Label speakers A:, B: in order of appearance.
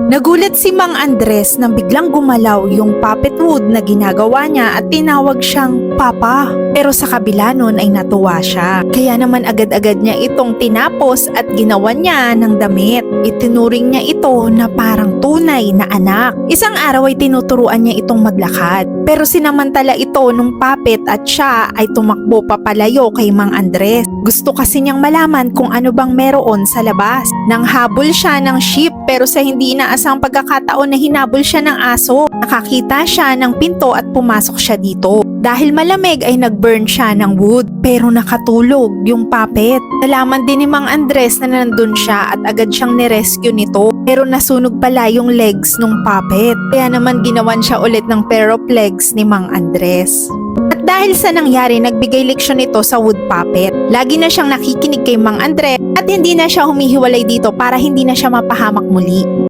A: Nagulat si Mang Andres nang biglang gumalaw yung puppet wood na ginagawa niya at tinawag siyang Papa. Pero sa kabila nun ay natuwa siya. Kaya naman agad-agad niya itong tinapos at ginawa niya ng damit. Itinuring niya ito na parang tunay na anak. Isang araw ay tinuturuan niya itong maglakad. Pero sinamantala ito nung puppet at siya ay tumakbo papalayo kay Mang Andres. Gusto kasi niyang malaman kung ano bang meron sa labas. Nanghabol siya ng sheep pero sa hindi inaasang pagkakataon na hinabol siya ng aso. Nakakita siya ng pinto at pumasok siya dito. Dahil malamig ay nag-burn siya ng wood pero nakatulog yung puppet. Nalaman din ni Mang Andres na nandun siya at agad siyang nirescue nito pero nasunog pala yung legs ng puppet. Kaya naman ginawan siya ulit ng pair of legs ni Mang Andres. At dahil sa nangyari, nagbigay leksyon ito sa wood puppet. Lagi na siyang nakikinig kay Mang Andres at hindi na siya humihiwalay dito para hindi na siya mapahamak muli.